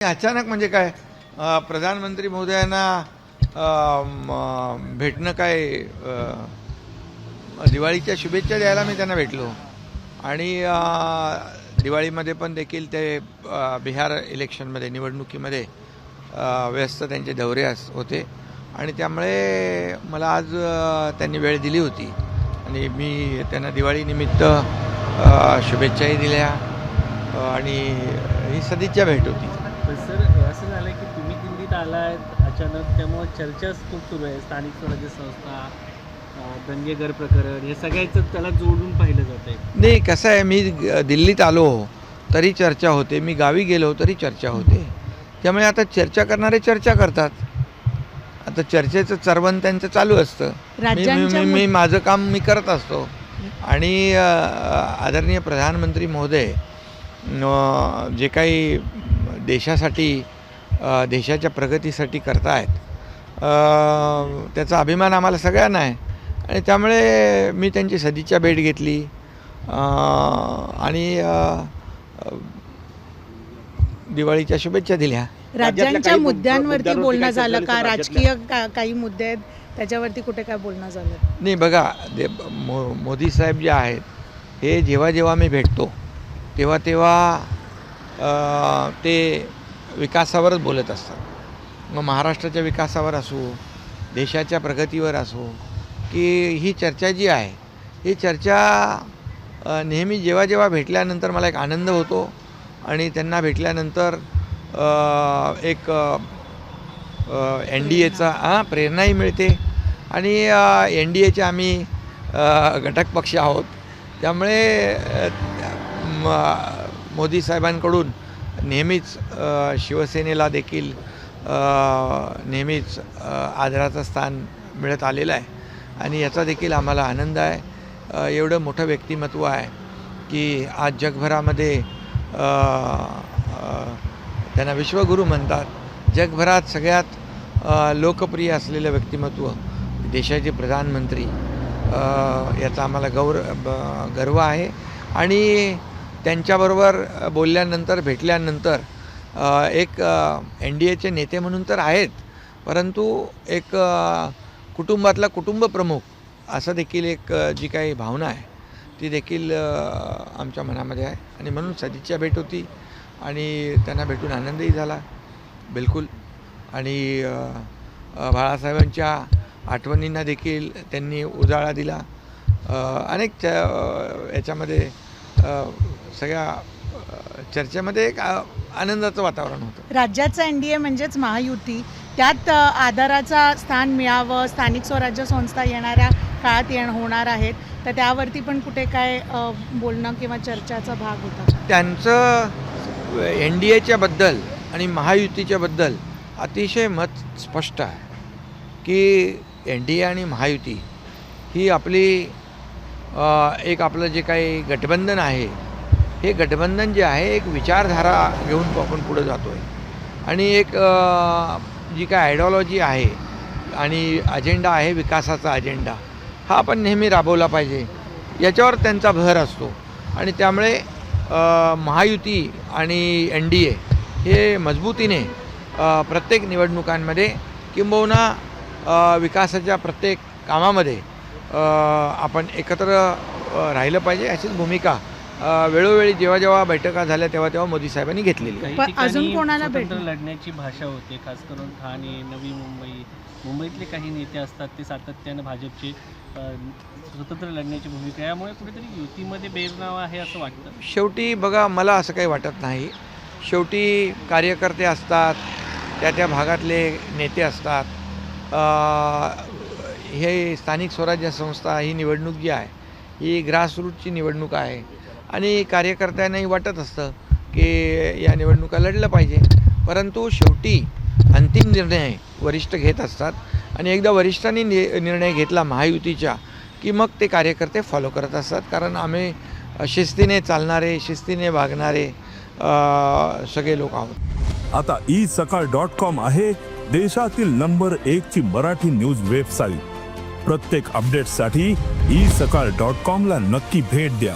अचानक म्हणजे काय प्रधानमंत्री महोदयांना भेटणं काय दिवाळीच्या शुभेच्छा द्यायला मी त्यांना भेटलो आणि दिवाळीमध्ये पण देखील ते बिहार इलेक्शनमध्ये निवडणुकीमध्ये व्यस्त त्यांचे दौरे होते आणि त्यामुळे मला आज त्यांनी वेळ दिली होती आणि मी त्यांना दिवाळीनिमित्त शुभेच्छाही दिल्या आणि ही सदिच्छा भेट होती. सर असं झालं की तुम्ही दिल्लीत आलाय अचानक, त्यामुळे चर्चा खूप सुरू आहे. स्थानिक स्वराज्य संस्था, दंगेकर प्रकरण, हे सगळ्याचं त्याला जोडून पाहिलं जातंय. नाही, कसं आहे, मी दिल्लीत आलो तरी चर्चा होते, मी गावी गेलो तरी चर्चा होते. त्यामुळे आता चर्चा करणारे चर्चा करतात. आता चर्चेचं चरवण त्यांचं चालू असतं. मी माझं काम मी करत असतो आणि आदरणीय प्रधानमंत्री महोदय जे काही देशासाठी देशाच्या प्रगतीसाठी करतायत त्याचा अभिमान आम्हाला सगळ्यांना आहे आणि त्यामुळे मी त्यांची सदिच्छा भेट घेतली आणि दिवाळीच्या शुभेच्छा दिल्या. राज्यांच्या मुद्द्यांवरती बोलणं झालं का? राजकीय काही मुद्दे आहेत त्याच्यावरती कुठे काय बोलणं झालं? नाही, बघा, मोदी साहेब जे आहेत हे जेव्हा मी भेटतो तेव्हा ते विकासावरच बोलत असतात. मग महाराष्ट्राच्या विकासावर असो, देशाच्या प्रगतीवर असो, की ही चर्चा जी आहे ही चर्चा नेहमी जेव्हा भेटल्यानंतर मला एक आनंद होतो आणि त्यांना भेटल्यानंतर एक NDAचा प्रेरणाही मिळते आणि NDAचे आम्ही घटक पक्ष आहोत. त्यामुळे मोदी साहेबांकडून नेहमीच शिवसेनेला देखील नेहमीच आदराचं स्थान मिळत आलेलं आहे आणि याचा देखील आम्हाला आनंद आहे. एवढं मोठं व्यक्तिमत्व आहे की आज जगभरामध्ये त्यांना विश्वगुरू म्हणतात. जगभरात सगळ्यात लोकप्रिय असलेलं व्यक्तिमत्व देशाचे प्रधानमंत्री, याचा आम्हाला गर्व आहे आणि त्यांच्याबरोबर बोलल्यानंतर भेटल्यानंतर एक NDAचे नेते म्हणून तर आहेत, परंतु एक कुटुंबातला कुटुंब प्रमुख असं देखील एक जी काही भावना आहे ती देखील आमच्या मनामध्ये आहे आणि म्हणून सदिच्छा भेट होती आणि त्यांना भेटून आनंदही झाला बिलकुल. आणि बाळासाहेबांच्या आठवणींना देखील त्यांनी उजाळा दिला. अनेक याच्यामध्ये सगळ्या चर्चेमध्ये एक आनंदाचं वातावरण होतं. राज्याचा NDA म्हणजेच महायुती, त्यात आधाराचा स्थान मिळावं, स्थानिक स्वराज्य संस्था येणाऱ्या काळात होणार आहेत, तर त्यावरती पण कुठे काय बोलणं किंवा चर्चाचा भाग होता? त्यांचं NDAच्या बद्दल आणि महायुतीच्या बद्दल अतिशय मत स्पष्ट आहे की NDA आणि महायुती ही आपली एक आपलं जे काही गठबंधन आहे हे गठबंधन जे आहे एक विचारधारा घेऊन आपण पुढे जातो आहे आणि एक जी काय आयडिओलॉजी आहे आणि अजेंडा आहे, विकासाचा अजेंडा हा आपण नेहमी राबवला पाहिजे, याच्यावर त्यांचा भर असतो. आणि त्यामुळे महायुती आणि NDA हे मजबूतीने प्रत्येक निवडणुकांमध्ये किंबहुना विकासाच्या प्रत्येक कामामध्ये आपण एकत्र राहिलं पाहिजे, अशीच भूमिका वेळोवेळी जेव्हा बैठका झाल्या तेव्हा मोदी साहेबांनी घेतलेली. अजून कोणाला लढण्याची भाषा होते, खास करून ठाणे, नवी मुंबईतले काही नेते असतात ते सातत्यानं भाजपचे स्वतंत्र लढण्याची भूमिका, यामुळे कुठेतरी युतीमध्ये बेरनाव आहे असं वाटतं. शेवटी बघा, मला असं काही वाटत नाही. शेवटी कार्यकर्ते असतात, त्या भागातले नेते असतात. हे स्थानिक स्वराज्य संस्था ही निवडणूक जी आहे ही ग्रासरूटची निवडणूक आहे आणि कार्यकर्त्यांनाही वाटत असतं की या निवडणुका लढलं पाहिजे, परंतु शेवटी अंतिम निर्णय वरिष्ठ घेत असतात आणि एकदा वरिष्ठांनी निर्णय घेतला महायुतीच्या की मग ते कार्यकर्ते फॉलो करत असतात. कारण आम्ही शिस्तीने चालणारे, शिस्तीने वागणारे सगळे लोक आहोत. आता isakal.com आहे देशातील नंबर 1 ची मराठी न्यूज वेबसाईट. प्रत्येक अपडेटसाठी isakal.com ला नक्की भेट द्या.